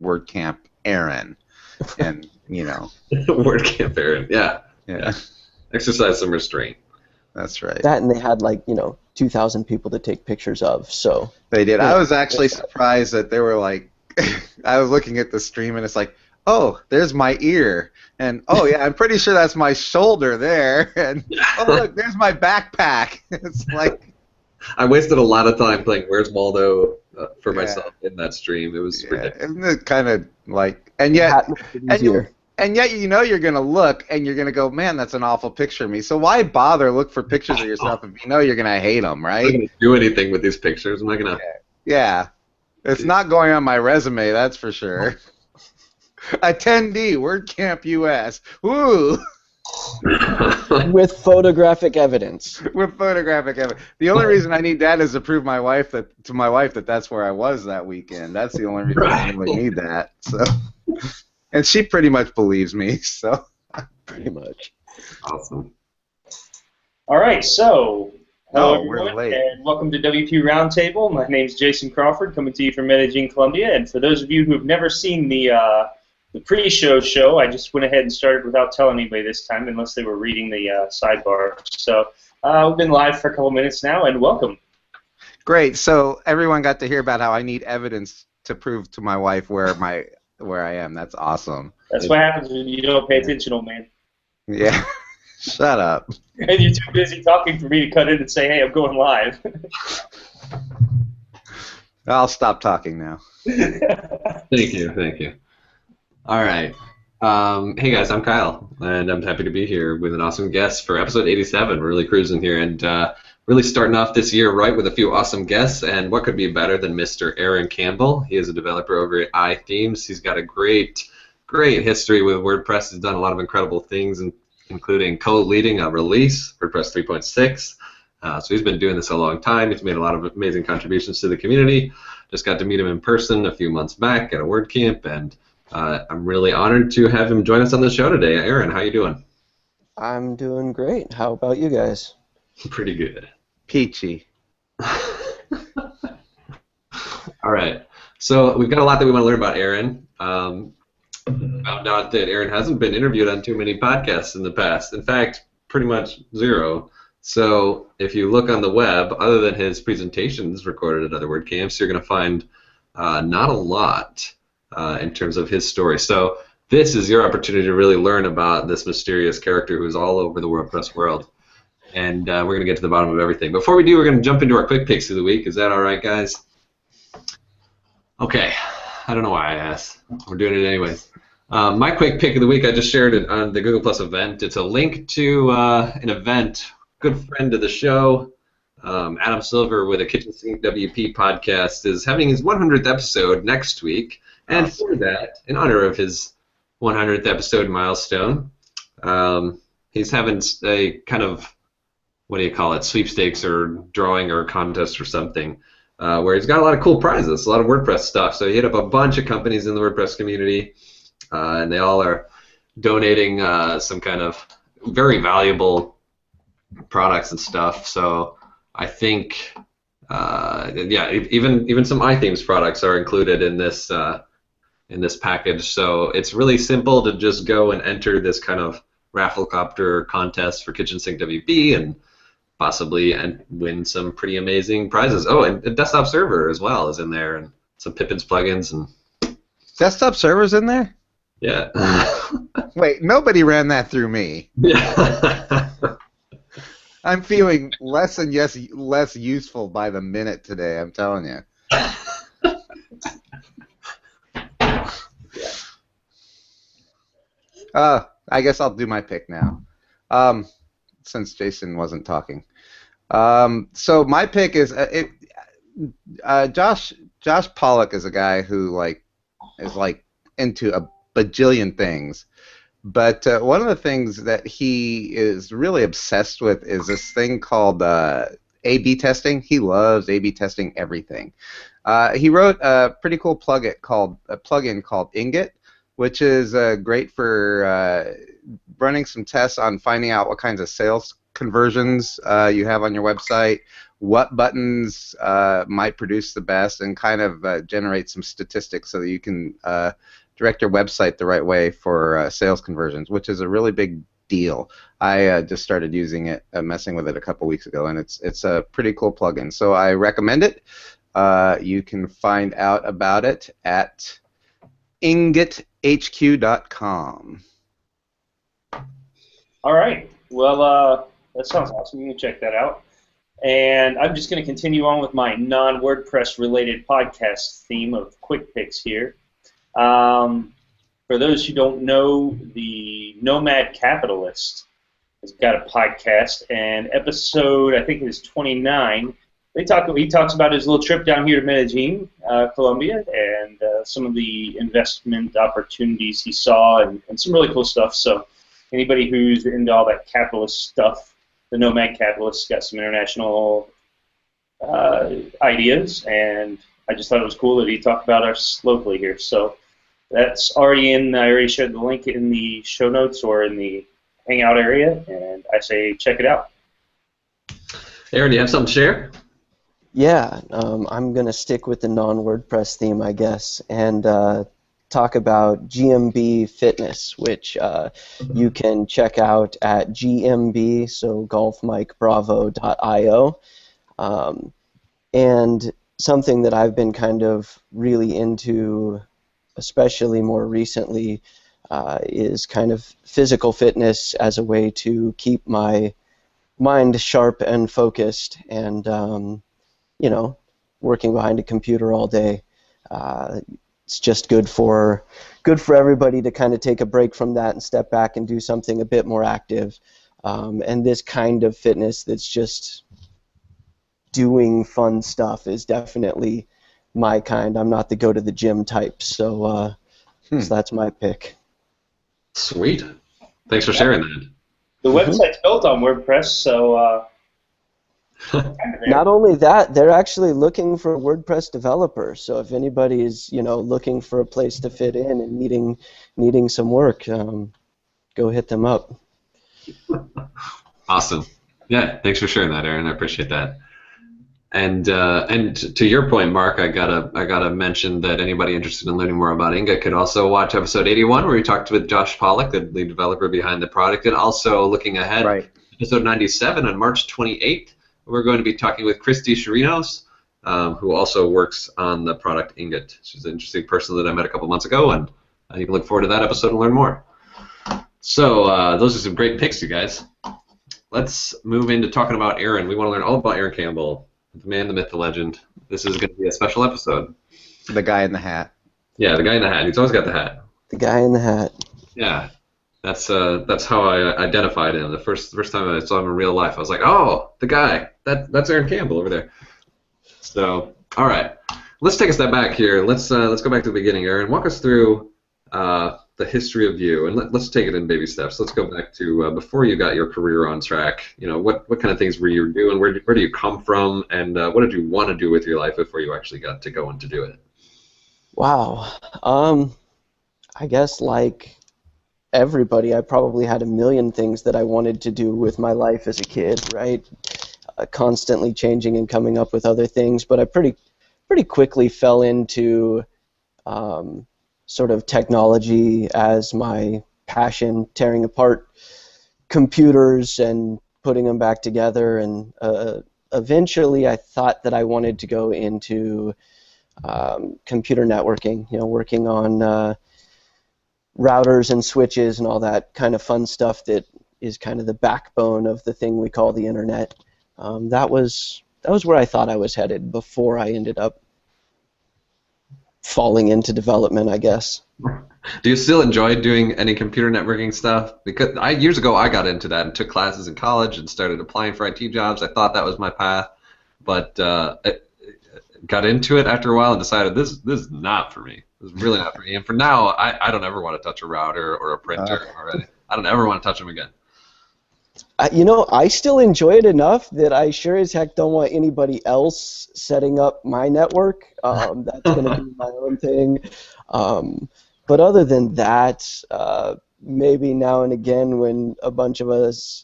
WordCamp Aaron, and WordCamp Aaron, yeah. Exercise some restraint. That's right. That, and they had 2,000 people to take pictures of. So they did. I was actually surprised that they were like, I was looking at the stream and it's like, oh, there's my ear, and oh yeah, I'm pretty sure that's my shoulder there, and oh look, there's my backpack. It's like I wasted a lot of time playing Where's Waldo for myself in that stream. It was ridiculous. Isn't it kind of like, and yet you're gonna look and you're gonna go, man, that's an awful picture of me. So why bother look for pictures of yourself if you know you're gonna hate them, right? I'm not gonna do anything with these pictures. I'm not gonna. Yeah, it's not going on my resume, that's for sure. Attendee, WordCamp US. Woo! With photographic evidence. With photographic evidence. The only reason I need that is to prove to my wife that that's where I was that weekend. That's the only reason I really need that. So, and she pretty much believes me. So, pretty much. Awesome. All right, so hello we're everyone, late. and welcome to WP Roundtable. My name is Jason Crawford, coming to you from Medellin, Colombia. And for those of you who have never seen the pre-show, I just went ahead and started without telling anybody this time, unless they were reading the sidebar. So we've been live for a couple minutes now, and welcome. Great. So everyone got to hear about how I need evidence to prove to my wife where I am. That's awesome. That's what happens when you don't pay attention, old man. Yeah. Shut up. And you're too busy talking for me to cut in and say, hey, I'm going live. I'll stop talking now. Thank you. All right. Hey guys, I'm Kyle, and I'm happy to be here with an awesome guest for episode 87. We're really cruising here, and really starting off this year right with a few awesome guests. And what could be better than Mr. Aaron Campbell? He is a developer over at iThemes. He's got a great history with WordPress. He's done a lot of incredible things, including co-leading a release, WordPress 3.6. So he's been doing this a long time. He's made a lot of amazing contributions to the community. Just got to meet him in person a few months back at a WordCamp, and I'm really honored to have him join us on the show today. Aaron, how you doing? I'm doing great. How about you guys? Pretty good. Peachy. All right. So we've got a lot that we want to learn about Aaron. Found out that Aaron hasn't been interviewed on too many podcasts in the past. In fact, pretty much zero. So if you look on the web, other than his presentations recorded at other WordCamps, you're going to find not a lot in terms of his story. So this is your opportunity to really learn about this mysterious character who's all over the WordPress world. And we're going to get to the bottom of everything. Before we do, we're going to jump into our quick picks of the week. Is that all right, guys? Okay. I don't know why I asked. We're doing it anyways. My quick pick of the week, I just shared it on the Google Plus event. It's a link to an event. Good friend of the show, Adam Silver with a Kitchen Sink WP podcast, is having his 100th episode next week. And for that, in honor of his 100th episode milestone, he's having a kind of, what do you call it, sweepstakes or drawing or contest or something, where he's got a lot of cool prizes, a lot of WordPress stuff. So he hit up a bunch of companies in the WordPress community, and they all are donating some kind of very valuable products and stuff. So I think, even some iThemes products are included in this package. So it's really simple to just go and enter this kind of rafflecopter contest for Kitchen Sink WP and possibly win some pretty amazing prizes. Oh, and a desktop server as well is in there, and some Pippin's plugins and desktop server's in there? Yeah. Wait, nobody ran that through me. Yeah. I'm feeling less and less useful by the minute today, I'm telling you. I guess I'll do my pick now, since Jason wasn't talking. So my pick is Josh Pollock is a guy who is into a bajillion things, but one of the things that he is really obsessed with is this thing called A/B testing. He loves A/B testing everything. He wrote a pretty cool plugin called Ingot, which is great for running some tests on finding out what kinds of sales conversions you have on your website, what buttons might produce the best, and kind of generate some statistics so that you can direct your website the right way for sales conversions, which is a really big deal. I just started using it, messing with it a couple weeks ago, and it's a pretty cool plugin. So I recommend it. You can find out about it at ingothq.com. All right. Well, that sounds awesome. You can check that out. And I'm just going to continue on with my non-WordPress related podcast theme of quick picks here. For those who don't know, the Nomad Capitalist has got a podcast, and episode, I think it is 29, he talks about his little trip down here to Medellin, Colombia, and some of the investment opportunities he saw, and some really cool stuff. So anybody who's into all that capitalist stuff, the Nomad Capitalist got some international ideas, and I just thought it was cool that he talked about us locally here. So that's already in. I already shared the link in the show notes or in the Hangout area, and I say check it out. Aaron, do you have something to share? Yeah, I'm going to stick with the non-WordPress theme, I guess, and talk about GMB Fitness, which you can check out at GMB, so golfmikebravo.io. And something that I've been kind of really into, especially more recently, is kind of physical fitness as a way to keep my mind sharp and focused, and you know, working behind a computer all day. It's just good for everybody to kind of take a break from that and step back and do something a bit more active. And this kind of fitness that's just doing fun stuff is definitely my kind. I'm not the go to the gym type, so that's my pick. Sweet. Thanks for sharing that. The website's built on WordPress, so not only that, they're actually looking for a WordPress developer. So if anybody is, looking for a place to fit in and needing some work, go hit them up. Awesome. Yeah, thanks for sharing that, Aaron. I appreciate that. And to your point, Mark, I gotta mention that anybody interested in learning more about Ingot could also watch episode 81, where we talked with Josh Pollack, the lead developer behind the product, and also looking ahead, Right. Episode 97 on March 28th. We're going to be talking with Christy Chirinos, who also works on the product Ingot. She's an interesting person that I met a couple months ago, and you can look forward to that episode and learn more. So those are some great picks, you guys. Let's move into talking about Aaron. We want to learn all about Aaron Campbell, the man, the myth, the legend. This is going to be a special episode. The guy in the hat. Yeah, the guy in the hat. He's always got the hat. The guy in the hat. Yeah. That's how I identified him. The first time I saw him in real life, I was like, oh, the guy. That's Aaron Campbell over there. So, all right, let's take a step back here. Let's go back to the beginning, Aaron. Walk us through the history of you, and let's take it in baby steps. Let's go back to before you got your career on track. What kind of things were you doing? Where do you come from? And what did you want to do with your life before you actually got to go and to do it? Wow. I guess like everybody, I probably had a million things that I wanted to do with my life as a kid, right? Constantly changing and coming up with other things, but I pretty quickly fell into sort of technology as my passion, tearing apart computers and putting them back together, and eventually I thought that I wanted to go into computer networking, working on routers and switches and all that kind of fun stuff that is kind of the backbone of the thing we call the internet. That was where I thought I was headed before I ended up falling into development, I guess. Do you still enjoy doing any computer networking stuff? Because years ago I got into that and took classes in college and started applying for IT jobs. I thought that was my path, but I got into it after a while and decided this is not for me. This is really not for me. And for now, I don't ever want to touch a router or a printer or anything. I don't ever want to touch them again. I still enjoy it enough that I sure as heck don't want anybody else setting up my network. That's going to be my own thing. But other than that, maybe now and again when a bunch of us,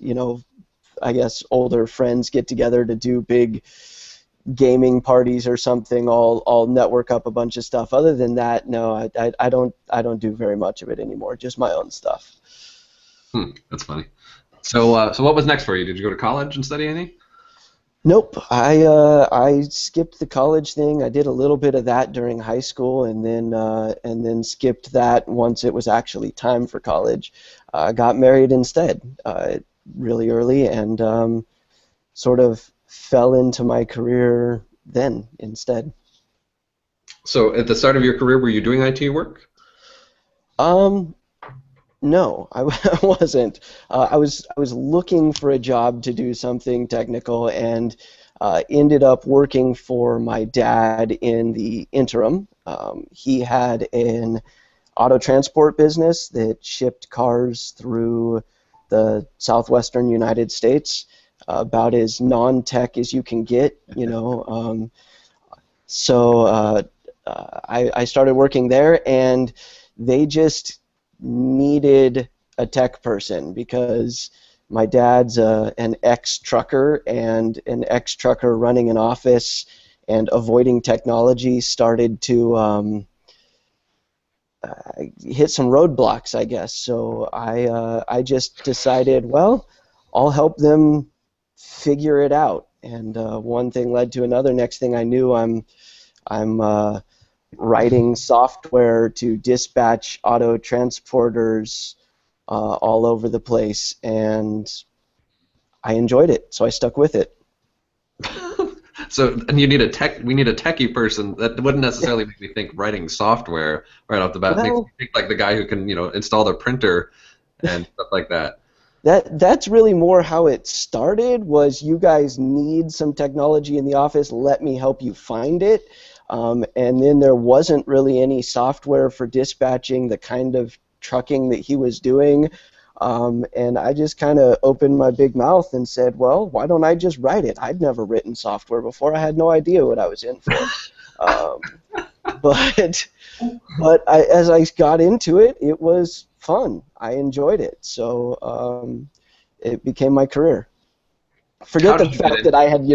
I guess, older friends get together to do big gaming parties or something. I'll network up a bunch of stuff. Other than that, no, I don't do very much of it anymore. Just my own stuff. That's funny. So what was next for you? Did you go to college and study anything? Nope. I skipped the college thing. I did a little bit of that during high school, and then skipped that once it was actually time for college. I got married instead, really early, and sort of fell into my career then instead. So at the start of your career, were you doing IT work? No, I wasn't. I was looking for a job to do something technical, and ended up working for my dad in the interim. He had an auto transport business that shipped cars through the southwestern United States, about as non-tech as you can get, you know. So I started working there, and they just needed a tech person because my dad's an ex-trucker, and an ex-trucker running an office and avoiding technology started to hit some roadblocks, I guess. So I just decided, well, I'll help them figure it out. And one thing led to another. Next thing I knew, I'm writing software to dispatch auto transporters all over the place, and I enjoyed it, so I stuck with it. So, and you need we need a techie person. That wouldn't necessarily make me think writing software right off the bat. It makes me think like the guy who can, install the printer and stuff like that. That's really more how it started, was you guys need some technology in the office, let me help you find it. And then there wasn't really any software for dispatching the kind of trucking that he was doing. And I just kind of opened my big mouth and said, well, why don't I just write it? I'd never written software before. I had no idea what I was in for. But as I got into it, it was fun. I enjoyed it. So it became my career. Forget the fact that I had,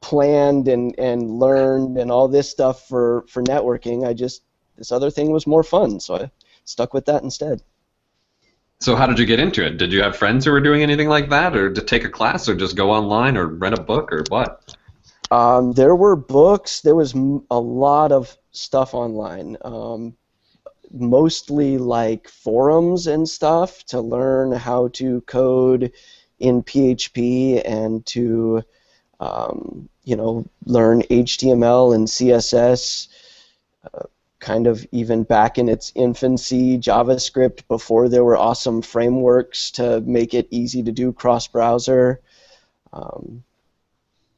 planned and learned and all this stuff for networking. This other thing was more fun, so I stuck with that instead. So how did you get into it? Did you have friends who were doing anything like that, or to take a class, or just go online, or rent a book, or what? There were books. There was a lot of stuff online, mostly like forums and stuff to learn how to code in PHP and to learn HTML and CSS, kind of even back in its infancy, JavaScript before there were awesome frameworks to make it easy to do cross-browser.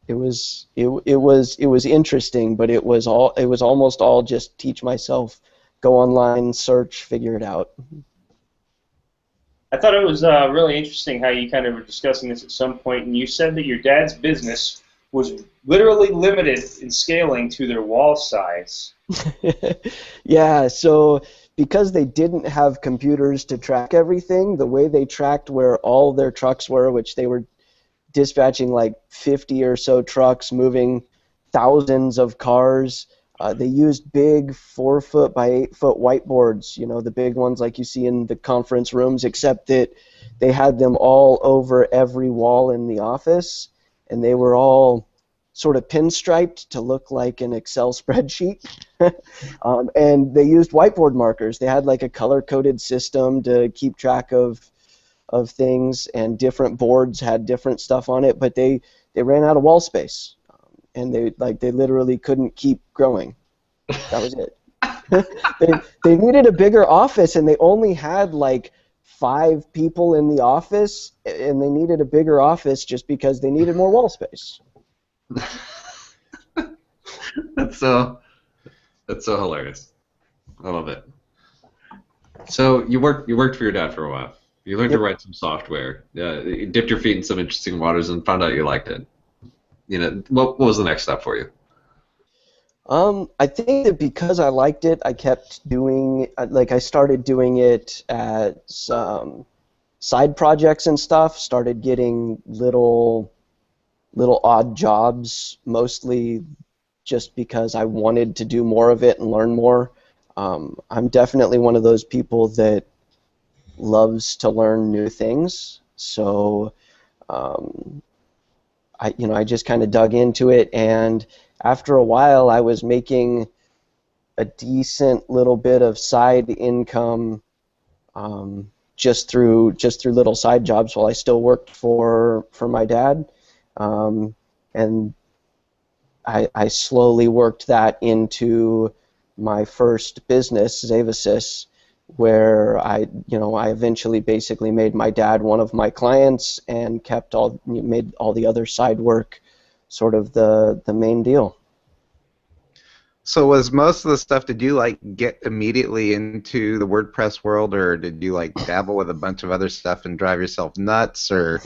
It was interesting, but it was almost all just teach myself, go online, search, figure it out. I thought it was really interesting how you kind of were discussing this at some point, and you said that your dad's business was literally limited in scaling to their wall size. Yeah, so because they didn't have computers to track everything, the way they tracked where all their trucks were, which they were dispatching like 50 or so trucks, moving thousands of cars, they used big 4-foot by 8-foot whiteboards, the big ones like you see in the conference rooms, except that they had them all over every wall in the office, and they were all sort of pinstriped to look like an Excel spreadsheet. And they used whiteboard markers. They had like a color-coded system to keep track of things, and different boards had different stuff on it, but they ran out of wall space. And they literally couldn't keep growing. That was it. They needed a bigger office, and they only had like 5 people in the office, and they needed a bigger office just because they needed more wall space. That's so hilarious. I love it. So you worked for your dad for a while. You learned to write some software. You dipped your feet in some interesting waters and found out you liked it. What was the next step for you? I think that because I liked it, I kept doing, I started doing it at side projects and stuff, started getting little odd jobs, mostly just because I wanted to do more of it and learn more. I'm definitely one of those people that loves to learn new things, so I just kind of dug into it, and after a while I was making a decent little bit of side income just through little side jobs while I still worked for my dad, and I slowly worked that into my first business, Zavasys, where I eventually basically made my dad one of my clients and made all the other side work sort of the main deal. So was most of the stuff, did you like get immediately into the WordPress world, or did you like dabble with a bunch of other stuff and drive yourself nuts, or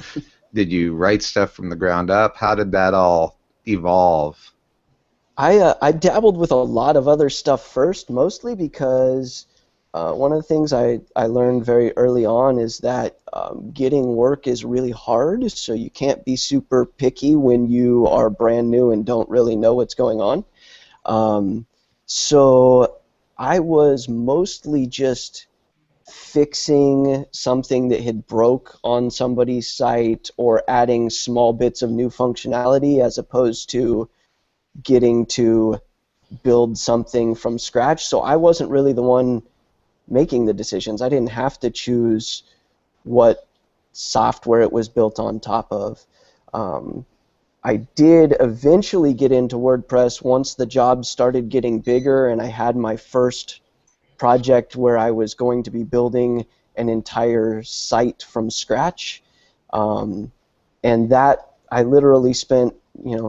did you write stuff from the ground up? How did that all evolve? I dabbled with a lot of other stuff first, mostly because one of the things I learned very early on is that getting work is really hard, so you can't be super picky when you are brand new and don't really know what's going on. So I was mostly just fixing something that had broke on somebody's site or adding small bits of new functionality as opposed to getting to build something from scratch. So I wasn't really the one making the decisions. I didn't have to choose what software it was built on top of. I did eventually get into WordPress once the job started getting bigger and I had my first project where I was going to be building an entire site from scratch. And that I literally spent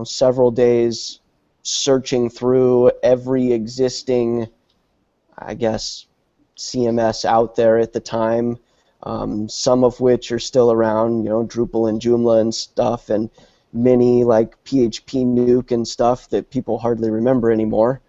several days searching through every existing, I guess, CMS out there at the time, some of which are still around, Drupal and Joomla and stuff, and many like PHP Nuke and stuff that people hardly remember anymore.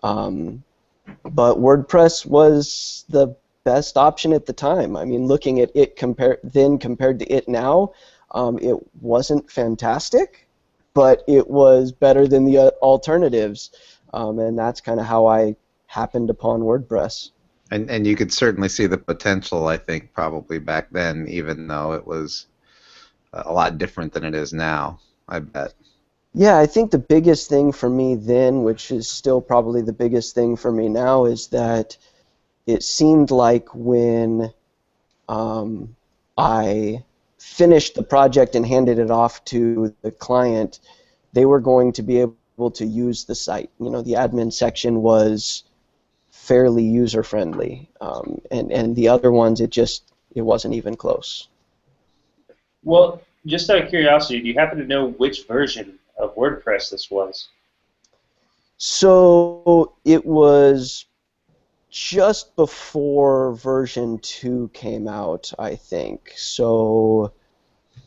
But WordPress was the best option at the time. I mean, looking at it compared to it now, it wasn't fantastic, but it was better than the alternatives, and that's kind of how I happened upon WordPress. And you could certainly see the potential, I think, probably back then, even though it was a lot different than it is now, I bet. Yeah, I think the biggest thing for me then, which is still probably the biggest thing for me now, is that it seemed like when I finished the project and handed it off to the client, they were going to be able to use the site. The admin section was fairly user-friendly, and the other ones, it wasn't even close. Well, just out of curiosity, do you happen to know which version of WordPress this was? So it was just before version 2 came out, I think. So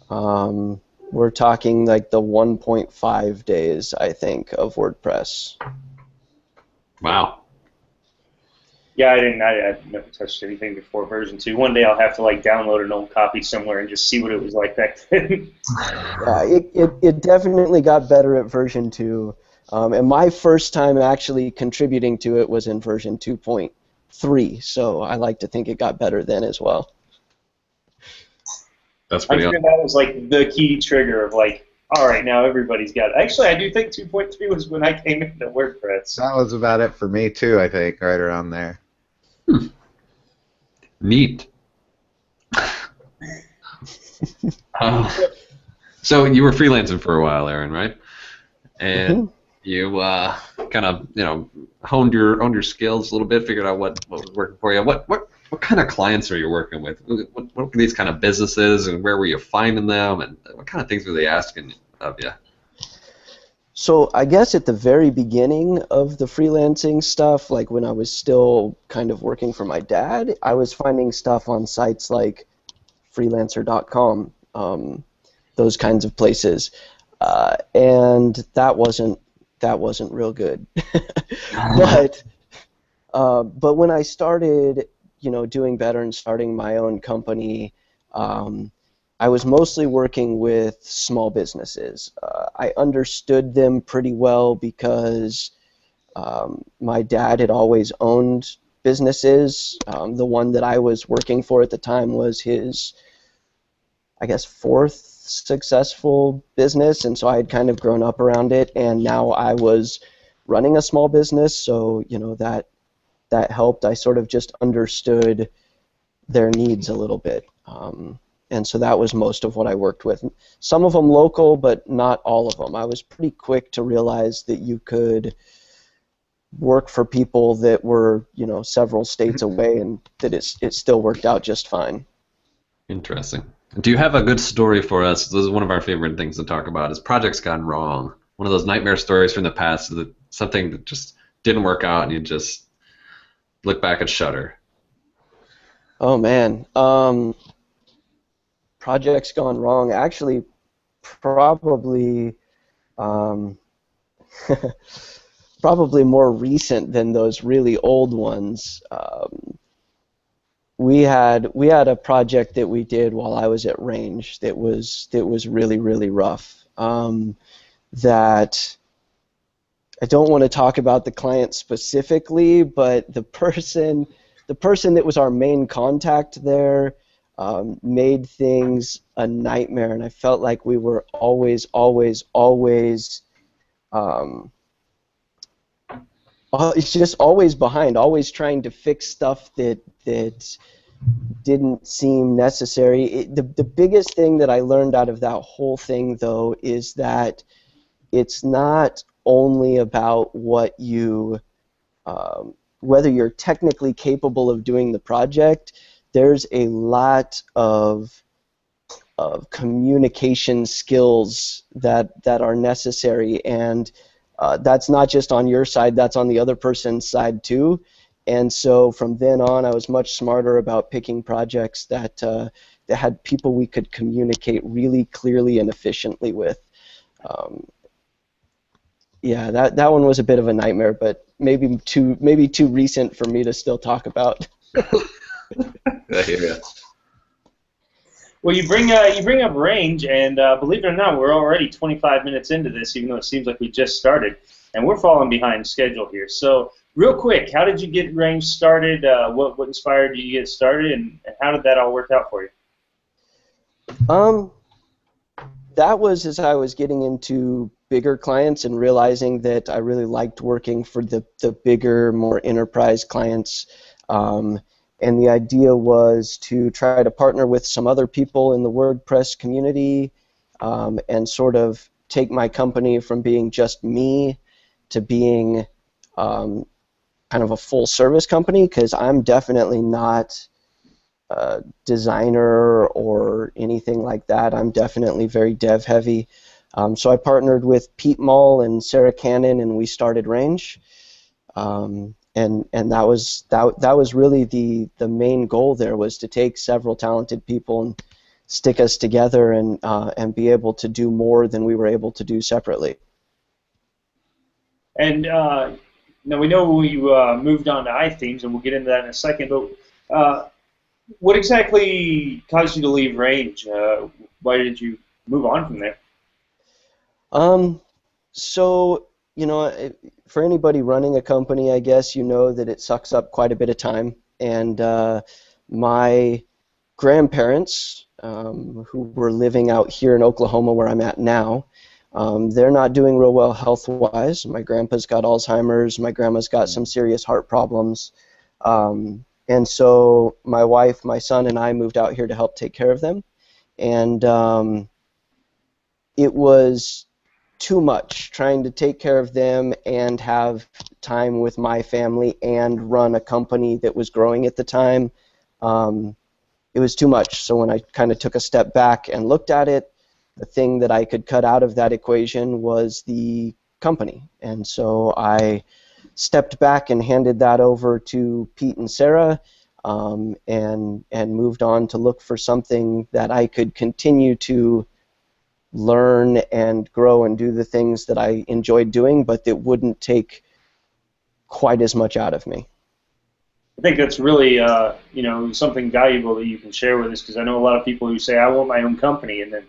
we're talking like the 1.5 days, I think, of WordPress. Wow. Yeah, I never touched anything before version 2. One day I'll have to download an old copy somewhere and just see what it was like back then. Yeah, it definitely got better at version 2. And my first time actually contributing to it was in version 2.3, so I like to think it got better then as well. That's pretty I'm sure that was the key trigger of all right, now everybody's got it. Actually, I do think 2.3 was when I came into WordPress. That was about it for me too, I think, right around there. Neat. So you were freelancing for a while, Aaron, right? And you kind of honed your skills a little bit, figured out what was working for you. What kind of clients are you working with? What were these kind of businesses, and where were you finding them, and what kind of things were they asking of you? So I guess at the very beginning of the freelancing stuff, like when I was still kind of working for my dad, I was finding stuff on sites like freelancer.com, those kinds of places, and that wasn't real good. But when I started, doing better and starting my own company, I was mostly working with small businesses. I understood them pretty well because my dad had always owned businesses. The one that I was working for at the time was his, I guess, fourth successful business, and so I had kind of grown up around it, and now I was running a small business, so that helped. I sort of just understood their needs a little bit. And so that was most of what I worked with. Some of them local, but not all of them. I was pretty quick to realize that you could work for people that were, several states away, and that it still worked out just fine. Interesting. Do you have a good story for us? This is one of our favorite things to talk about, is projects gone wrong. One of those nightmare stories from the past, that something that just didn't work out and you just look back and shudder. Oh, man. Projects gone wrong. Actually, probably probably more recent than those really old ones. We had a project that we did while I was at Range that was really, really rough. That I don't want to talk about the client specifically, but the person that was our main contact there made things a nightmare, and I felt like we were always it's just always behind, always trying to fix stuff that didn't seem necessary. The biggest thing that I learned out of that whole thing, though, is that it's not only about what you, whether you're technically capable of doing the project. There's a lot of communication skills that are necessary, and that's not just on your side, that's on the other person's side too. And so from then on, I was much smarter about picking projects that had people we could communicate really clearly and efficiently with. Yeah, that one was a bit of a nightmare, but maybe too recent for me to still talk about. I hear you. Well, you bring up Range, and believe it or not, we're already 25 minutes into this, even though it seems like we just started, and we're falling behind schedule here. So, real quick, how did you get Range started? What inspired you to get started, and how did that all work out for you? That was as I was getting into bigger clients and realizing that I really liked working for the bigger, more enterprise clients. And the idea was to try to partner with some other people in the WordPress community and sort of take my company from being just me to being kind of a full-service company, because I'm definitely not a designer or anything like that. I'm definitely very dev-heavy. So I partnered with Pete Mull and Sarah Cannon, and we started Range. And that was really the main goal there, was to take several talented people and stick us together and be able to do more than we were able to do separately. And now we know you moved on to iThemes, and we'll get into that in a second. But what exactly caused you to leave Range? Why did you move on from there? So, for anybody running a company, I guess you know that it sucks up quite a bit of time. And my grandparents, who were living out here in Oklahoma where I'm at now, they're not doing real well health-wise. My grandpa's got Alzheimer's. My grandma's got some serious heart problems. And so my wife, my son, and I moved out here to help take care of them. And it was too much trying to take care of them and have time with my family and run a company that was growing at the time. It was too much. So when I kind of took a step back and looked at it, the thing that I could cut out of that equation was the company. And so I stepped back and handed that over to Pete and Sarah, and moved on to look for something that I could continue to learn and grow and do the things that I enjoyed doing, but that wouldn't take quite as much out of me. I think that's really, something valuable that you can share with us, because I know a lot of people who say, I want my own company, and then,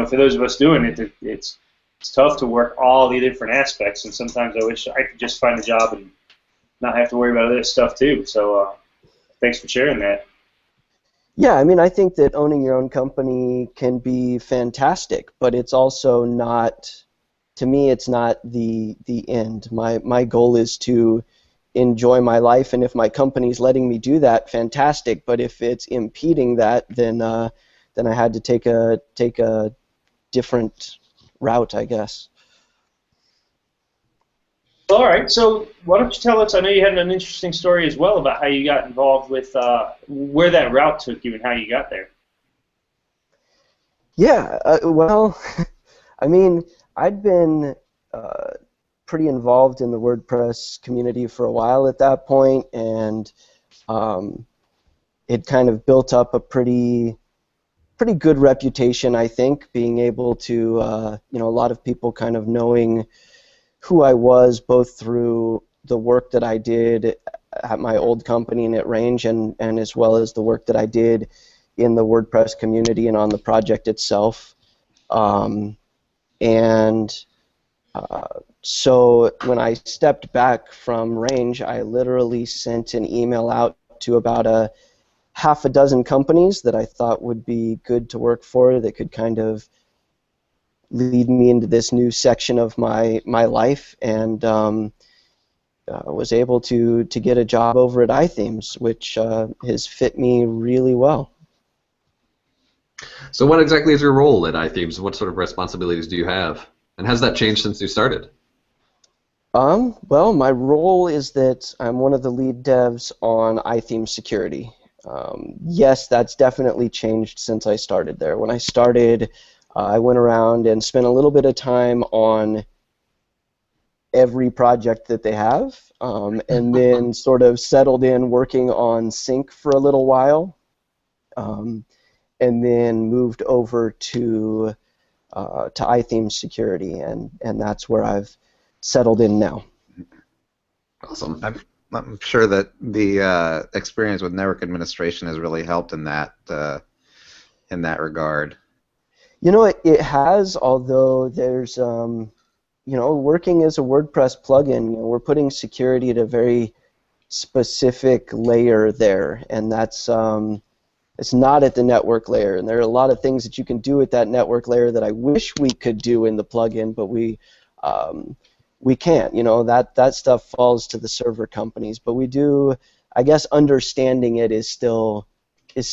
for those of us doing it, it's tough to work all the different aspects, and sometimes I wish I could just find a job and not have to worry about this stuff too. So thanks for sharing that. Yeah, I mean, I think that owning your own company can be fantastic, but it's also not, to me, it's not the end. My goal is to enjoy my life, and if my company's letting me do that, fantastic. But if it's impeding that, then I had to take a different route, I guess. All right, so why don't you tell us, I know you had an interesting story as well about how you got involved with where that route took you and how you got there. Yeah, well, I mean, I'd been pretty involved in the WordPress community for a while at that point, and it kind of built up a pretty good reputation, I think, being able to, a lot of people kind of knowing who I was, both through the work that I did at my old company and at Range, and as well as the work that I did in the WordPress community and on the project itself. So when I stepped back from Range, I literally sent an email out to about a half a dozen companies that I thought would be good to work for, that could kind of lead me into this new section of my life, and was able to get a job over at iThemes, which has fit me really well. So what exactly is your role at iThemes? What sort of responsibilities do you have? And has that changed since you started? Well, my role is that I'm one of the lead devs on iThemes security. Yes, that's definitely changed since I started there. When I started, I went around and spent a little bit of time on every project that they have, and then sort of settled in working on Sync for a little while, and then moved over to iThemes security, and that's where I've settled in now. Awesome. I'm sure that the experience with network administration has really helped in that regard. It has, although there's, working as a WordPress plugin, we're putting security at a very specific layer there, and that's it's not at the network layer. And there are a lot of things that you can do at that network layer that I wish we could do in the plugin, but we can't. That stuff falls to the server companies, but we do. I guess understanding it is still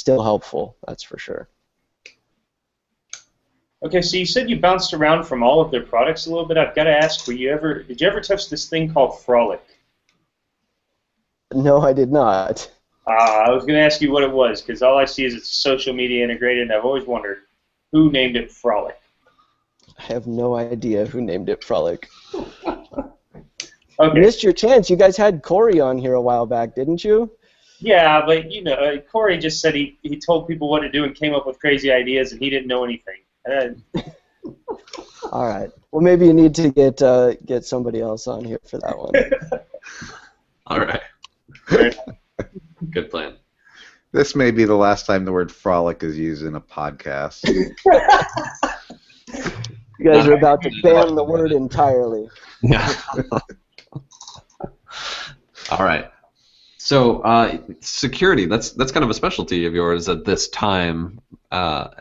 helpful. That's for sure. Okay, so you said you bounced around from all of their products a little bit. I've got to ask, did you ever touch this thing called Frolic? No, I did not. I was going to ask you what it was, because all I see is it's social media integrated, and I've always wondered who named it Frolic. I have no idea who named it Frolic. Okay. You missed your chance. You guys had Corey on here a while back, didn't you? Yeah, but Corey just said he told people what to do and came up with crazy ideas, and he didn't know anything. All right. Well, maybe you need to get somebody else on here for that one. All right. Good plan. This may be the last time the word frolic is used in a podcast. You guys are about to ban the word entirely. Yeah. All right. So security, that's kind of a specialty of yours at this time.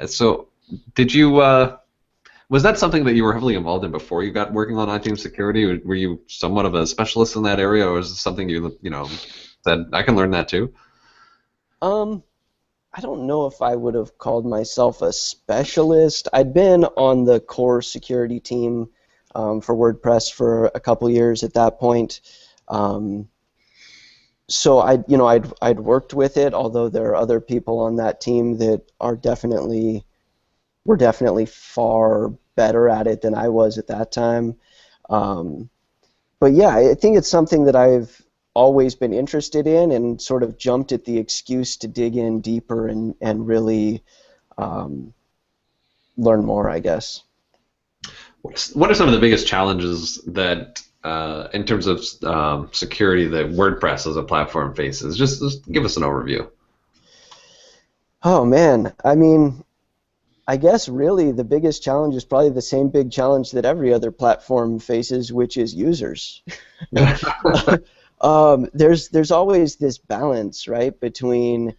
So did you was that something that you were heavily involved in before you got working on iThemes security? Were you somewhat of a specialist in that area, or was it something you said I can learn that too? I don't know if I would have called myself a specialist. I'd been on the core security team for WordPress for a couple years at that point. So I'd worked with it, although there are other people on that team that were definitely far better at it than I was at that time. But yeah, I think it's something that I've always been interested in, and sort of jumped at the excuse to dig in deeper and really learn more, I guess. What are some of the biggest challenges that in terms of security that WordPress as a platform faces? Just give us an overview. Oh man, I mean, I guess really the biggest challenge is probably the same big challenge that every other platform faces, which is users. There's always this balance, right, between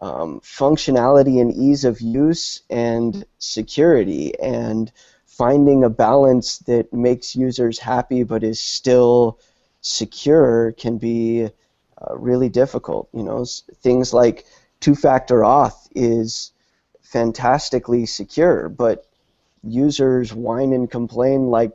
functionality and ease of use and security, and finding a balance that makes users happy but is still secure can be really difficult. You know, things like two-factor auth is fantastically secure, but users whine and complain like,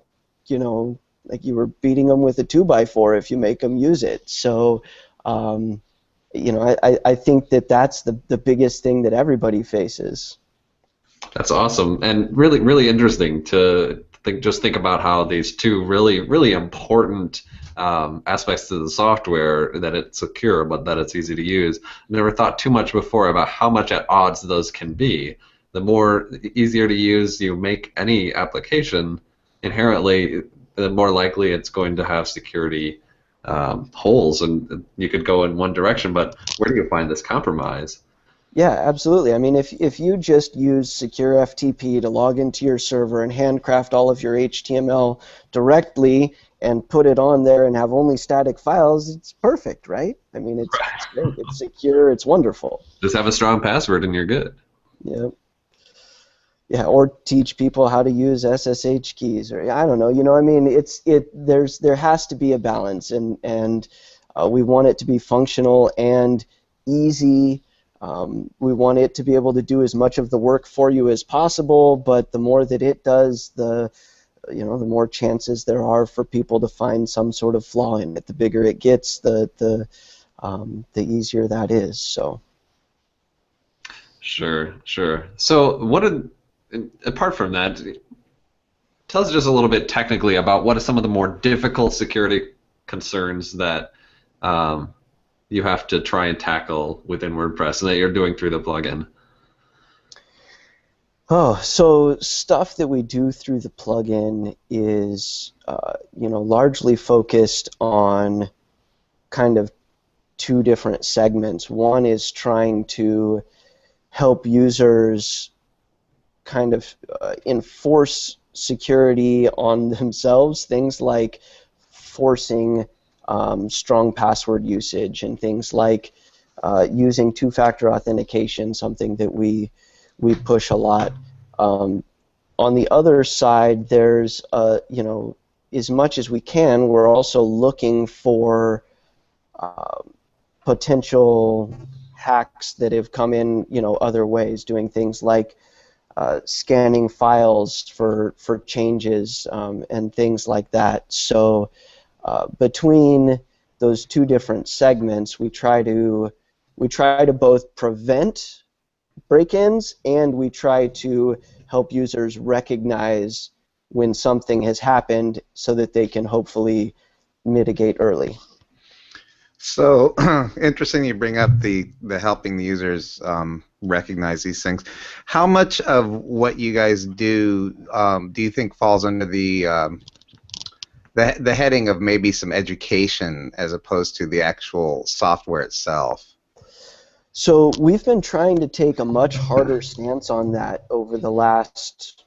you know, like you were beating them with a 2x4 if you make them use it. So, you know, I think that that's the biggest thing that everybody faces. That's awesome, and really, really interesting to think about how these two really, really important aspects to the software, that it's secure but that it's easy to use. I never thought too much before about how much at odds those can be. The more easier to use you make any application, inherently, the more likely it's going to have security holes, and you could go in one direction, but where do you find this compromise? Yeah, absolutely. I mean, if you just use secure FTP to log into your server and handcraft all of your HTML directly and put it on there and have only static files, it's perfect, right? I mean, it's great. It's secure. It's wonderful. Just have a strong password and you're good. Yeah. Yeah, or teach people how to use SSH keys, or I don't know. You know, I mean, there has to be a balance, and we want it to be functional and easy. We want it to be able to do as much of the work for you as possible, but the more that it does, the more chances there are for people to find some sort of flaw in it. The bigger it gets, the easier that is. So. Sure. So apart from that, tell us just a little bit technically about what are some of the more difficult security concerns that you have to try and tackle within WordPress and that you're doing through the plugin. Oh, so stuff that we do through the plugin is, largely focused on kind of two different segments. One is trying to help users kind of enforce security on themselves, things like forcing strong password usage and things like using two-factor authentication, something that we push a lot. On the other side, there's as much as we can, we're also looking for potential hacks that have come in, other ways, doing things like scanning files for changes and things like that. So between those two different segments, we try to both prevent break-ins, and we try to help users recognize when something has happened so that they can hopefully mitigate early. So interesting you bring up the helping the users recognize these things. How much of what you guys do you think falls under the heading of maybe some education as opposed to the actual software itself? So we've been trying to take a much harder stance on that over the last,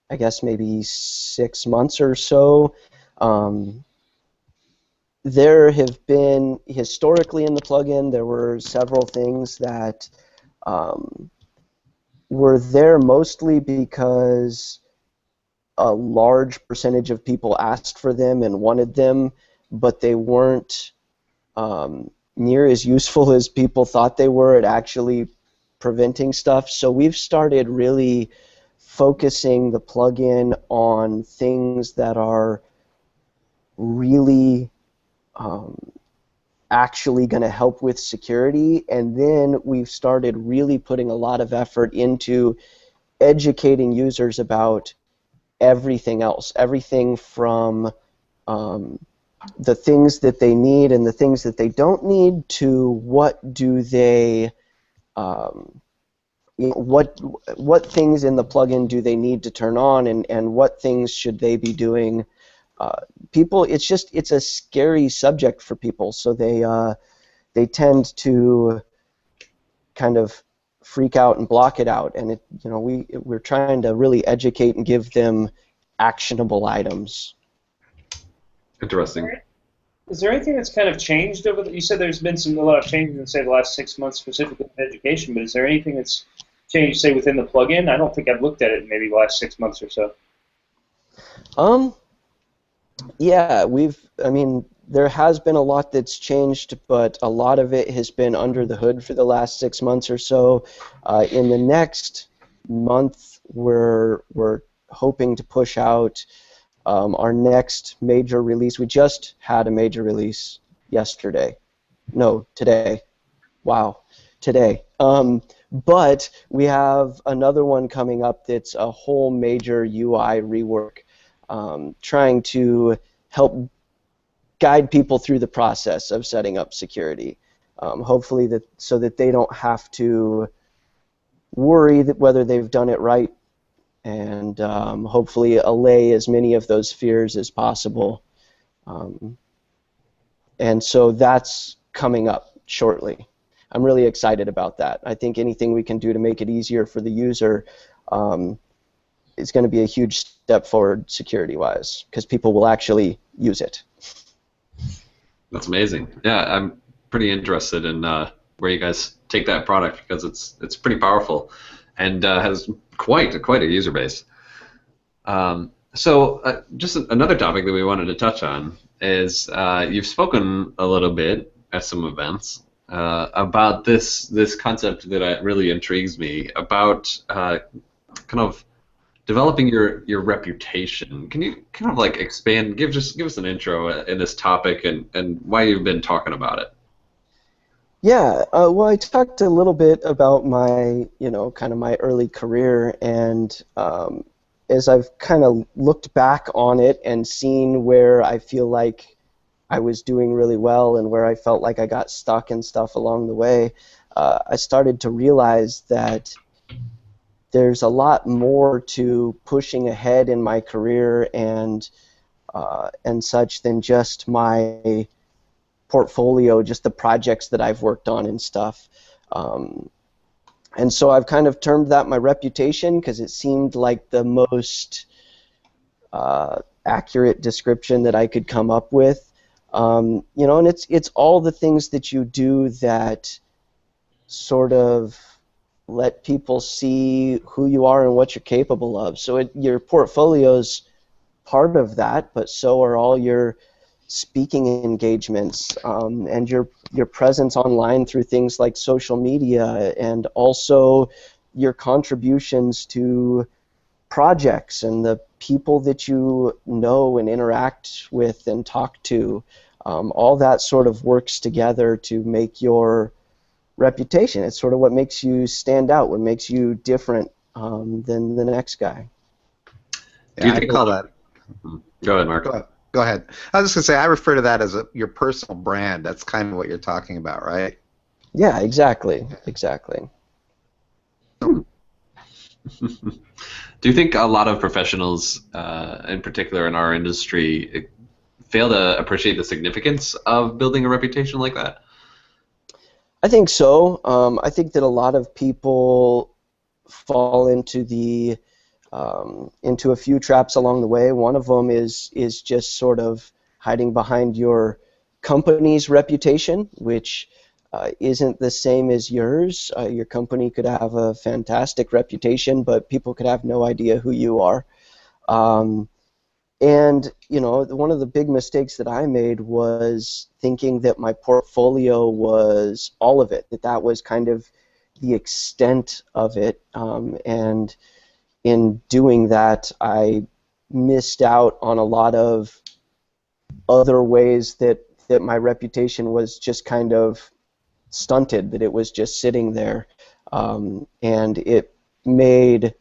I guess, maybe 6 months or so. There have been, historically in the plugin, there were several things that were there mostly because a large percentage of people asked for them and wanted them, but they weren't near as useful as people thought they were at actually preventing stuff. So we've started really focusing the plugin on things that are really actually going to help with security, and then we've started really putting a lot of effort into educating users about everything else, everything from the things that they need and the things that they don't need to what do they what things in the plugin do they need to turn on, and what things should they be doing people, it's a scary subject for people, so they tend to kind of freak out and block it out, and we're trying to really educate and give them actionable items. Interesting. Is there anything that's kind of changed over you said there's been a lot of changes in, say, the last 6 months specifically in education, but is there anything that's changed, say, within the plugin? I don't think I've looked at it in maybe the last 6 months or so. Yeah, there has been a lot that's changed, but a lot of it has been under the hood for the last 6 months or so. In the next month, we're hoping to push out our next major release. We just had a major release yesterday. No, today. Wow, today. But we have another one coming up that's a whole major UI rework, trying to help guide people through the process of setting up security. Hopefully so that they don't have to worry that whether they've done it right, and hopefully allay as many of those fears as possible. And so that's coming up shortly. I'm really excited about that. I think anything we can do to make it easier for the user is going to be a huge step forward security-wise, because people will actually use it. That's amazing. Yeah, I'm pretty interested in where you guys take that product, because it's pretty powerful and has quite a user base. So just another topic that we wanted to touch on is you've spoken a little bit at some events about this concept that really intrigues me about kind of developing your reputation. Can you kind of like expand, give us an intro in this topic and why you've been talking about it? Yeah, well, I talked a little bit about my, kind of my early career, and as I've kind of looked back on it and seen where I feel like I was doing really well and where I felt like I got stuck and stuff along the way, I started to realize that there's a lot more to pushing ahead in my career and such than just my portfolio, just the projects that I've worked on and stuff. And so I've kind of termed that my reputation, because it seemed like the most accurate description that I could come up with. And it's all the things that you do that sort of let people see who you are and what you're capable of. So your portfolio's part of that, but so are all your speaking engagements and your presence online through things like social media, and also your contributions to projects and the people that you know and interact with and talk to. All that sort of works together to make your reputation. It's sort of what makes you stand out, what makes you different than the next guy. Yeah, I call that. Go ahead, Mark. Go ahead. I was just going to say, I refer to that as your personal brand. That's kind of what you're talking about, right? Yeah, exactly. Do you think a lot of professionals, in particular in our industry, fail to appreciate the significance of building a reputation like that? I think so. I think that a lot of people fall into a few traps along the way. One of them is just sort of hiding behind your company's reputation, which isn't the same as yours. Your company could have a fantastic reputation, but people could have no idea who you are. And one of the big mistakes that I made was thinking that my portfolio was all of it, that was kind of the extent of it, and in doing that, I missed out on a lot of other ways that my reputation was just kind of stunted, that it was just sitting there, and it made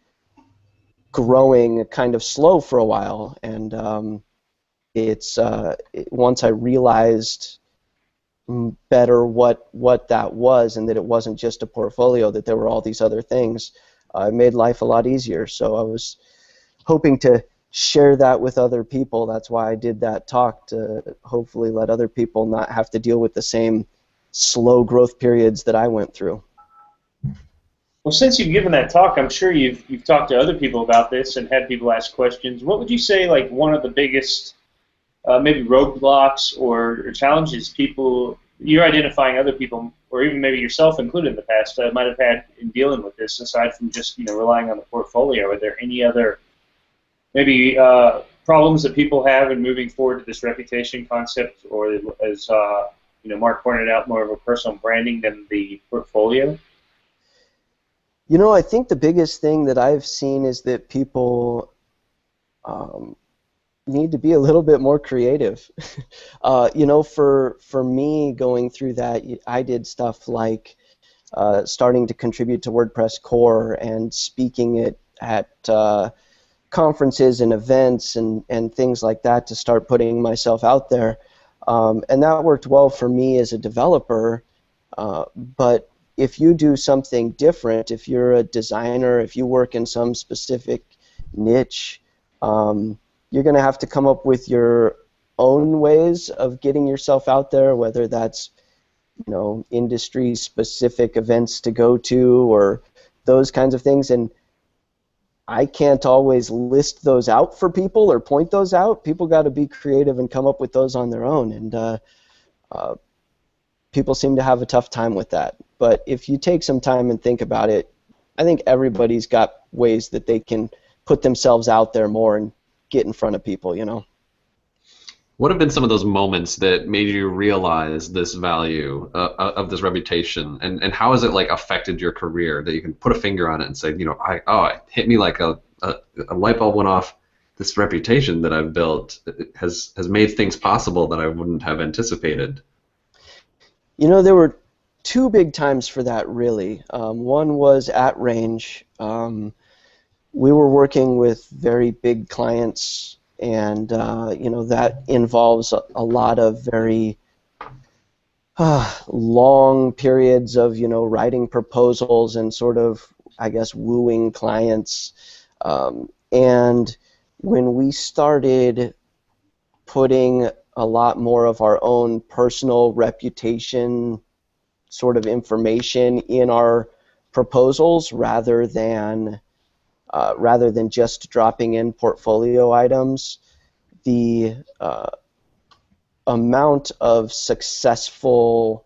growing kind of slow for a while. And once I realized better what that was, and that it wasn't just a portfolio, that there were all these other things, it made life a lot easier. So I was hoping to share that with other people. That's why I did that talk, to hopefully let other people not have to deal with the same slow growth periods that I went through. Well, since you've given that talk, I'm sure you've talked to other people about this and had people ask questions. What would you say, like, one of the biggest maybe roadblocks or challenges people, you're identifying other people, or even maybe yourself included in the past, might have had in dealing with this, aside from just relying on the portfolio? Are there any other maybe problems that people have in moving forward to this reputation concept, or as Marc pointed out, more of a personal branding than the portfolio? I think the biggest thing that I've seen is that people need to be a little bit more creative. For me, going through that, I did stuff like starting to contribute to WordPress core and speaking at conferences and events and things like that to start putting myself out there. And that worked well for me as a developer, but if you do something different, if you're a designer, if you work in some specific niche, you're going to have to come up with your own ways of getting yourself out there, whether that's industry-specific events to go to or those kinds of things. And I can't always list those out for people or point those out. People got to be creative and come up with those on their own. And people seem to have a tough time with that. But if you take some time and think about it, I think everybody's got ways that they can put themselves out there more and get in front of people, What have been some of those moments that made you realize this value of this reputation, and how has it affected your career, that you can put a finger on it and say, it hit me like a light bulb went off. This reputation that I've built has made things possible that I wouldn't have anticipated. There were two big times for that, really. One was at Range. We were working with very big clients, and that involves a lot of very long periods of writing proposals and sort of, I guess, wooing clients. And when we started putting a lot more of our own personal reputation sort of information in our proposals, rather than just dropping in portfolio items, the amount of successful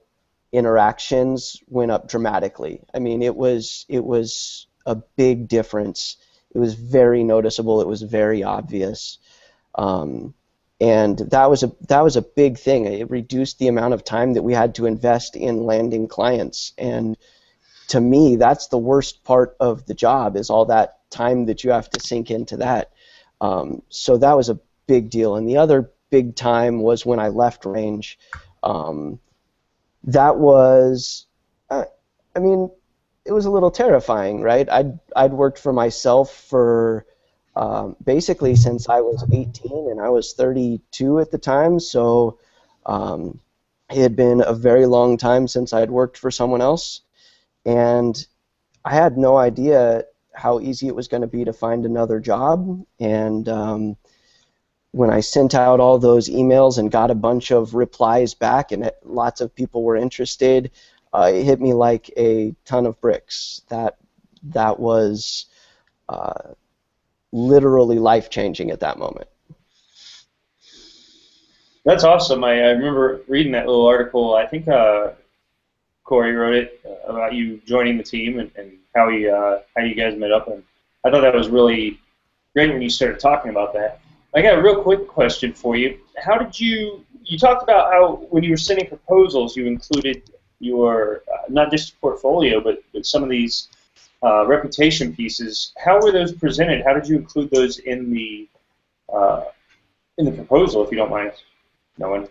interactions went up dramatically. I mean, it was a big difference. It was very noticeable. It was very obvious. And that was a big thing. It reduced the amount of time that we had to invest in landing clients. And to me, that's the worst part of the job, is all that time that you have to sink into that. So that was a big deal. And the other big time was when I left Range. That was, it was a little terrifying, right? I'd worked for myself for basically since I was 18, and I was 32 at the time, so it had been a very long time since I had worked for someone else, and I had no idea how easy it was going to be to find another job. And when I sent out all those emails and got a bunch of replies back, and lots of people were interested, it hit me like a ton of bricks. That was literally life-changing at that moment. That's awesome. I remember reading that little article. I think Corey wrote it about you joining the team and how you guys met up. And I thought that was really great when you started talking about that. I got a real quick question for you. How did you talked about how when you were sending proposals, you included your not just portfolio, but some of these reputation pieces. How were those presented? How did you include those in the proposal, if you don't mind knowing?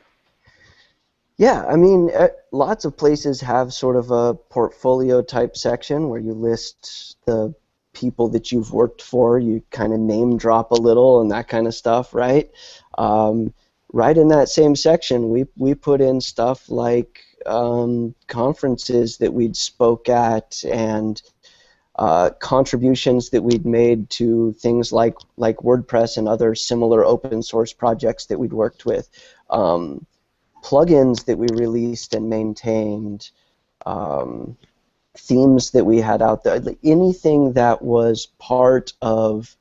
Yeah, I mean, lots of places have sort of a portfolio type section where you list the people that you've worked for. You kind of name drop a little and that kind of stuff, right? Right in that same section, we put in stuff like conferences that we'd spoke at, and contributions that we'd made to things like WordPress and other similar open source projects that we'd worked with, plugins that we released and maintained, themes that we had out there, anything that was part of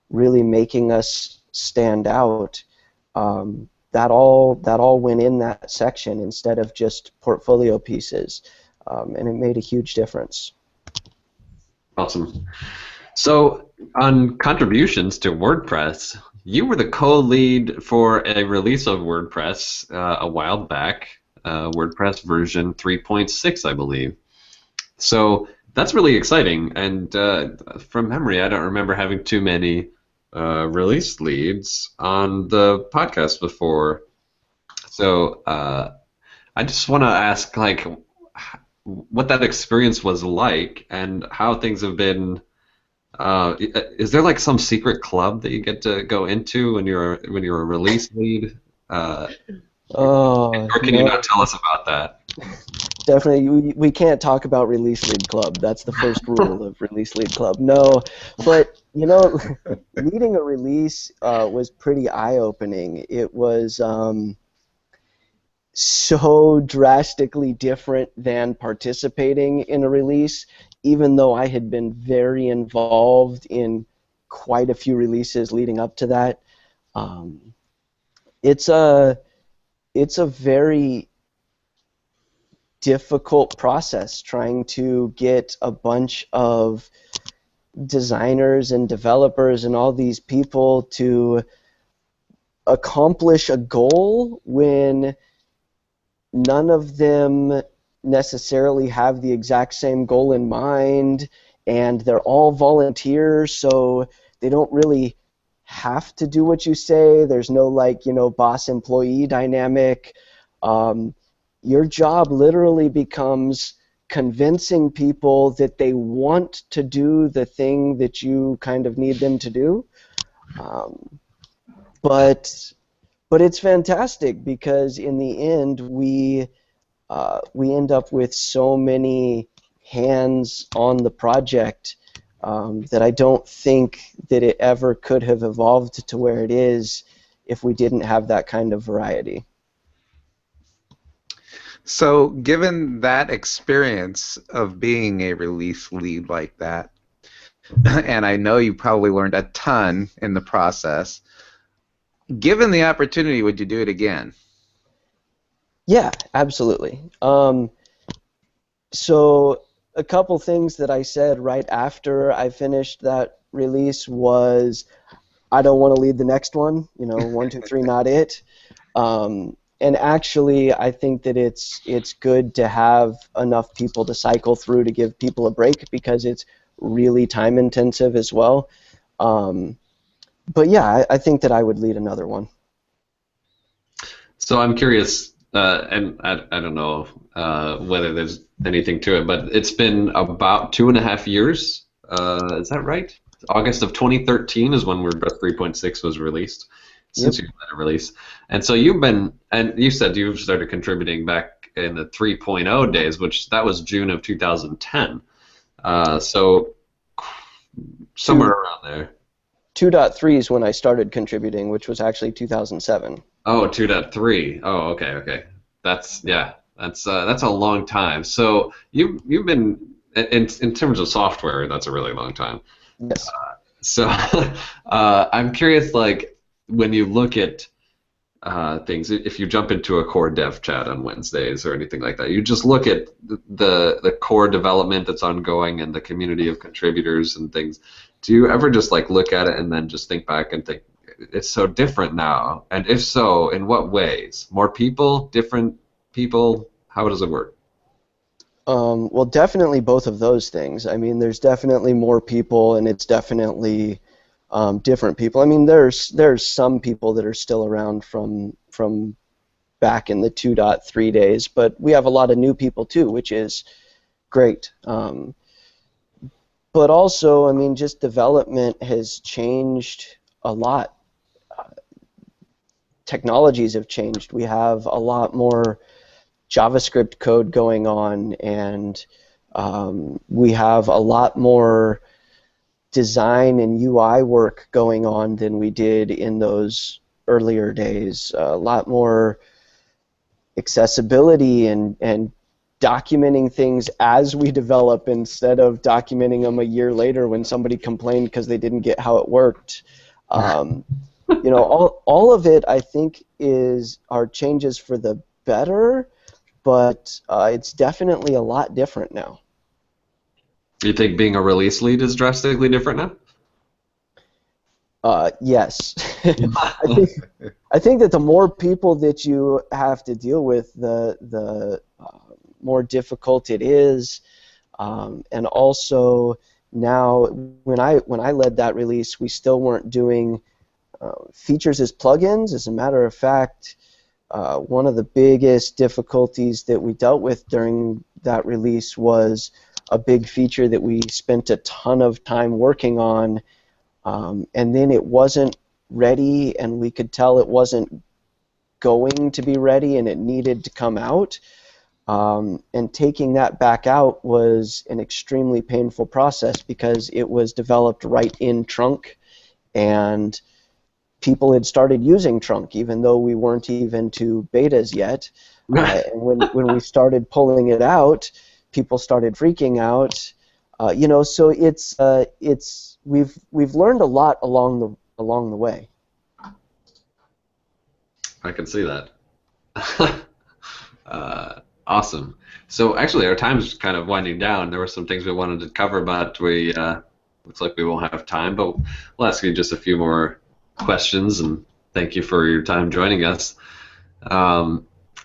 really making us stand out, that all went in that section instead of just portfolio pieces, and it made a huge difference. Awesome. So on contributions to WordPress, you were the co-lead for a release of WordPress a while back, WordPress version 3.6, I believe. So that's really exciting, and from memory, I don't remember having too many release leads on the podcast before. So I just want to ask, like, what that experience was like and how things have been. Is there like some secret club that you get to go into when you're a release lead? Or can you not tell us about that? Definitely, we can't talk about Release Lead Club. That's the first rule of Release Lead Club. No, but you know, leading a release was pretty eye-opening. It was so drastically different than participating in a release, even though I had been very involved in quite a few releases leading up to that. It's a very difficult process trying to get a bunch of designers and developers and all these people to accomplish a goal when none of them necessarily have the exact same goal in mind, and they're all volunteers, so they don't really have to do what you say. There's no, like, you know, boss-employee dynamic. Your job literally becomes convincing people that they want to do the thing that you kind of need them to do. But it's fantastic because in the end we end up with so many hands on the project that I don't think that it ever could have evolved to where it is if we didn't have that kind of variety. So, given that experience of being a release lead like that, and I know you probably learned a ton in the process, given the opportunity, would you do it again? Yeah, absolutely. So a couple things that I said right after I finished that release was, I don't want to lead the next one. You know, 1, 2, 3, not it. And actually, I think that it's good to have enough people to cycle through to give people a break because it's really time intensive as well. But yeah, I think that I would lead another one. So I'm curious, and I don't know whether there's anything to it, but it's been about 2.5 years. Is that right? August of 2013 is when WordPress 3.6 was released. Since you've been a release, and so you've been, and you said you started contributing back in the 3.0 days, which that was June of 2010. So somewhere around there. 2.3 is when I started contributing, which was actually 2007. Oh, 2.3. Oh, okay. That's a long time. So you've been in terms of software, that's a really long time. Yes. So I'm curious, like, when you look at things, if you jump into a core dev chat on Wednesdays or anything like that, you just look at the core development that's ongoing and the community of contributors and things. Do you ever just like look at it and then just think back and think, it's so different now? And if so, in what ways? More people? Different people? How does it work? Well, definitely both of those things. I mean, there's definitely more people, and it's definitely different people. I mean, there's some people that are still around from back in the 2.3 days, but we have a lot of new people too, which is great. But also, I mean, just development has changed a lot. Technologies have changed. We have a lot more JavaScript code going on, and We have a lot more design and UI work going on than we did in those earlier days. A lot more accessibility and documenting things as we develop instead of documenting them a year later when somebody complained because they didn't get how it worked. All of it, I think, are changes for the better, but it's definitely a lot different now. You think being a release lead is drastically different now? Yes. I think that the more people that you have to deal with, the more difficult it is. And also now, when I led that release, we still weren't doing features as plugins. As a matter of fact, one of the biggest difficulties that we dealt with during that release was a big feature that we spent a ton of time working on, and then it wasn't ready, and we could tell it wasn't going to be ready, and it needed to come out. And taking that back out was an extremely painful process because it was developed right in Trunk, and people had started using Trunk even though we weren't even to betas yet. And when we started pulling it out, people started freaking out. So we've learned a lot along the way. I can see that. Awesome. So actually, our time's kind of winding down. There were some things we wanted to cover, but we looks like we won't have time. But we'll ask you just a few more questions, and thank you for your time joining us.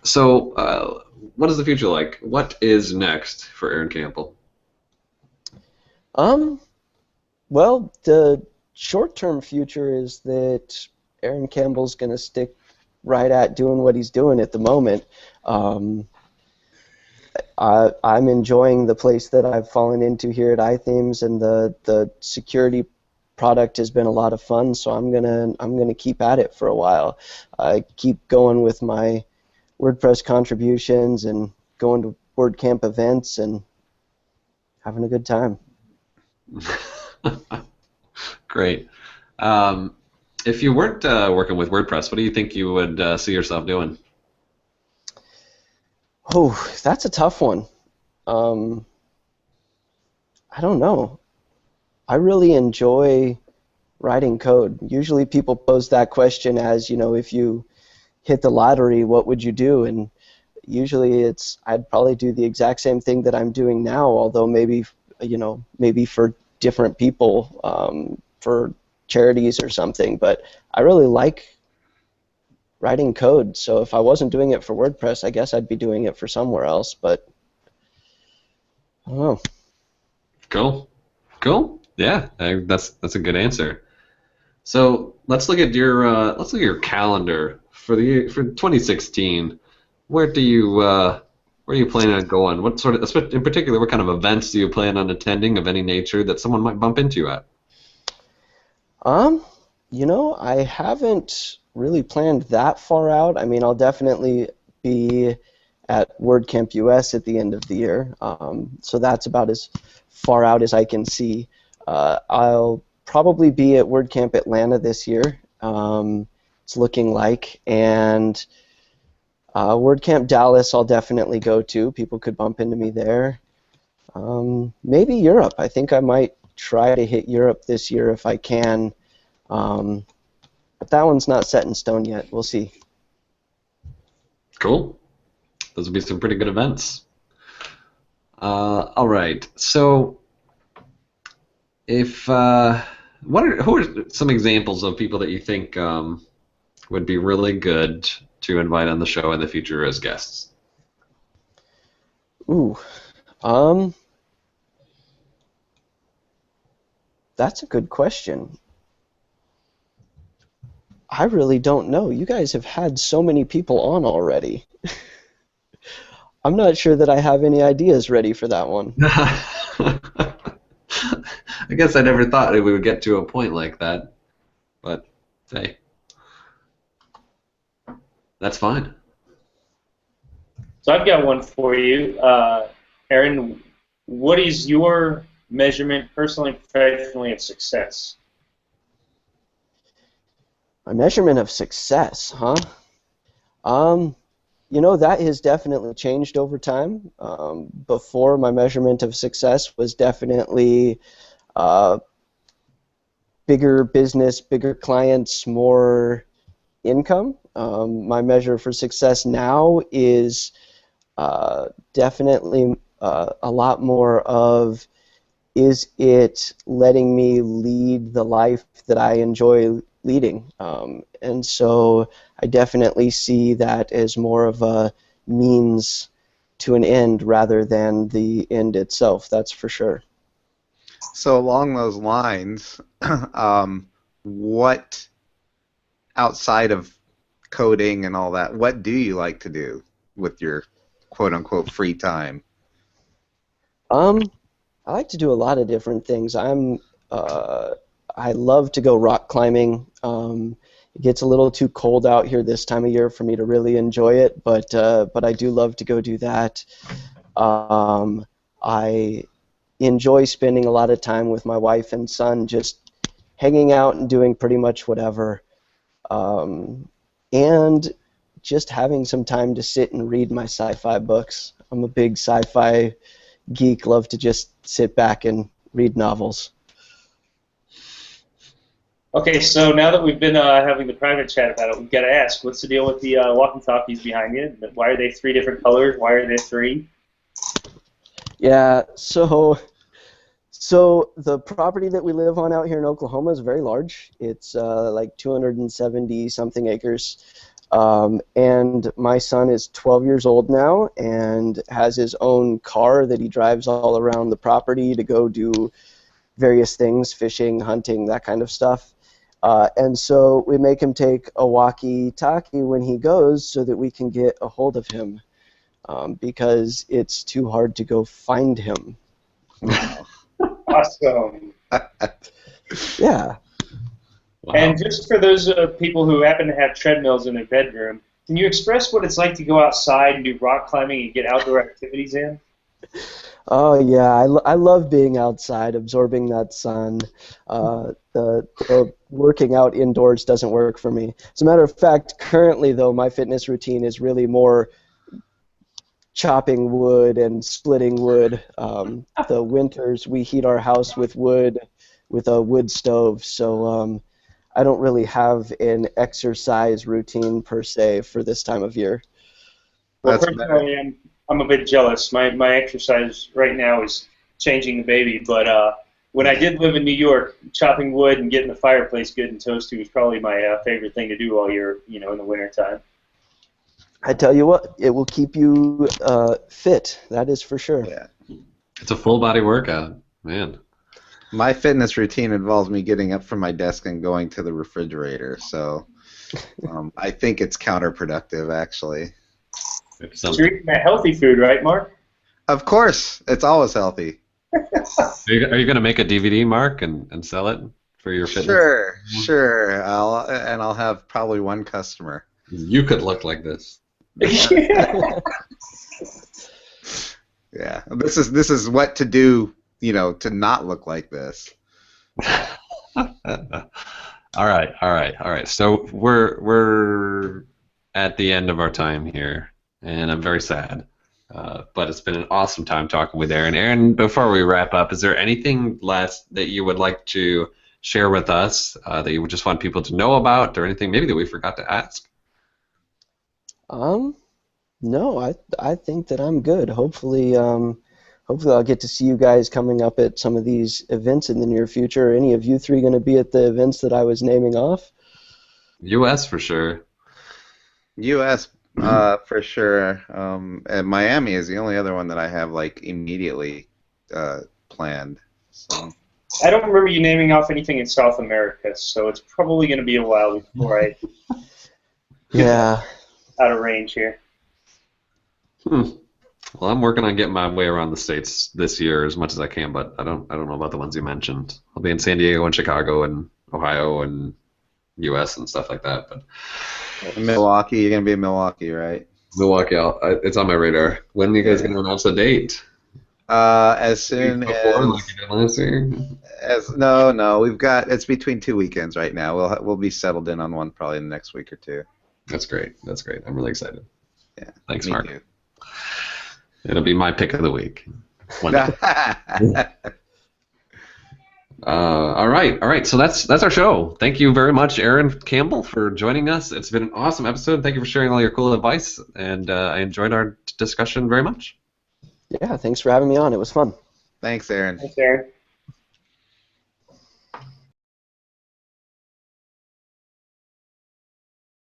So, what is the future like? What is next for Aaron Campbell? Well, the short-term future is that Aaron Campbell's going to stick right at doing what he's doing at the moment. I'm enjoying the place that I've fallen into here at iThemes, and the security product has been a lot of fun. So I'm gonna keep at it for a while. I keep going with my WordPress contributions and going to WordCamp events and having a good time. Great. If you weren't working with WordPress, what do you think you would see yourself doing? Oh, that's a tough one. I don't know. I really enjoy writing code. Usually people pose that question as, if you hit the lottery, what would you do? And usually I'd probably do the exact same thing that I'm doing now, although maybe for different people, for charities or something. But I really like writing code, so if I wasn't doing it for WordPress, I guess I'd be doing it for somewhere else, but I don't know. Cool. Yeah, that's a good answer. So let's look at your calendar for 2016. Where do you plan on going? What sort of, in particular, what kind of events do you plan on attending of any nature that someone might bump into you at? I haven't really planned that far out. I mean, I'll definitely be at WordCamp US at the end of the year, so that's about as far out as I can see. I'll probably be at WordCamp Atlanta this year, it's looking like, and WordCamp Dallas I'll definitely go to. People could bump into me there. Maybe Europe. I think I might try to hit Europe this year if I can. But that one's not set in stone yet. We'll see. Cool. Those will be some pretty good events. All right. So, who are some examples of people that you think would be really good to invite on the show in the future as guests? Ooh, that's a good question. I really don't know. You guys have had so many people on already. I'm not sure that I have any ideas ready for that one. I guess I never thought we would get to a point like that, but hey, that's fine. So I've got one for you, Aaron. what is your measurement, personally and professionally, of success? My measurement of success, huh? You know, that has definitely changed over time. Before, my measurement of success was definitely bigger business, bigger clients, more income. My measure for success now is definitely a lot more of, is it letting me lead the life that I enjoy leading? And so I definitely see that as more of a means to an end rather than the end itself, that's for sure. So along those lines, what outside of coding and all that, what do you like to do with your quote-unquote free time? I like to do a lot of different things. I love to go rock climbing. It gets a little too cold out here this time of year for me to really enjoy it, but I do love to go do that. I enjoy spending a lot of time with my wife and son, just hanging out and doing pretty much whatever, and just having some time to sit and read my sci-fi books. I'm a big sci-fi geek, love to just sit back and read novels. Okay, so now that we've been having the private chat about it, we've got to ask, what's the deal with the walkie-talkies behind you? Why are they 3 different colors? Why are there 3? Yeah, so the property that we live on out here in Oklahoma is very large. It's like 270 something acres. And my son is 12 years old now and has his own car that he drives all around the property to go do various things, fishing, hunting, that kind of stuff. And so we make him take a walkie-talkie when he goes so that we can get a hold of him, because it's too hard to go find him. Awesome. Yeah. Wow. And just for those people who happen to have treadmills in their bedroom, can you express what it's like to go outside and do rock climbing and get outdoor activities in? Oh yeah, I love being outside, absorbing that sun. The working out indoors doesn't work for me. As a matter of fact, currently though, my fitness routine is really more chopping wood and splitting wood. The winters we heat our house with wood, with a wood stove, so I don't really have an exercise routine per se for this time of year. Well, That's personally, I'm a bit jealous. My exercise right now is changing the baby, but when I did live in New York, chopping wood and getting the fireplace good and toasty was probably my favorite thing to do all year, in the wintertime. I tell you what, it will keep you fit. That is for sure. Yeah. It's a full body workout, man. My fitness routine involves me getting up from my desk and going to the refrigerator, so I think it's counterproductive, actually. But you're eating that healthy food, right, Mark? Of course, it's always healthy. Are you going to make a DVD, Mark, and sell it for your fitness? Sure. I'll have probably one customer. You could look like this. Yeah, this is what to do, to not look like this. All right. So we're at the end of our time here, and I'm very sad. But it's been an awesome time talking with Aaron. Aaron, before we wrap up, is there anything last that you would like to share with us that you would just want people to know about, or anything maybe that we forgot to ask? No, I think that I'm good. Hopefully I'll get to see you guys coming up at some of these events in the near future. Are any of you 3 going to be at the events that I was naming off? U.S. for sure. U.S. For sure. And Miami is the only other one that I have immediately planned. So. I don't remember you naming off anything in South America, so it's probably going to be a while before I Yeah. out of range here. Well, I'm working on getting my way around the states this year as much as I can, but I don't know about the ones you mentioned. I'll be in San Diego and Chicago and Ohio and U.S. and stuff like that. But Milwaukee, you're gonna be in Milwaukee, right? Milwaukee, it's on my radar. When are you guys going to announce the date? As soon Before, as, like you did last year? no, we've got, it's between 2 weekends right now. We'll be settled in on one probably in the next week or two. That's great. That's great. I'm really excited. Yeah. Thanks, Me Mark. too. It'll be my pick of the week. One day. All right. So that's our show. Thank you very much, Aaron Campbell, for joining us. It's been an awesome episode. Thank you for sharing all your cool advice, and I enjoyed our discussion very much. Yeah, thanks for having me on. It was fun. Thanks, Aaron. Thanks, Aaron.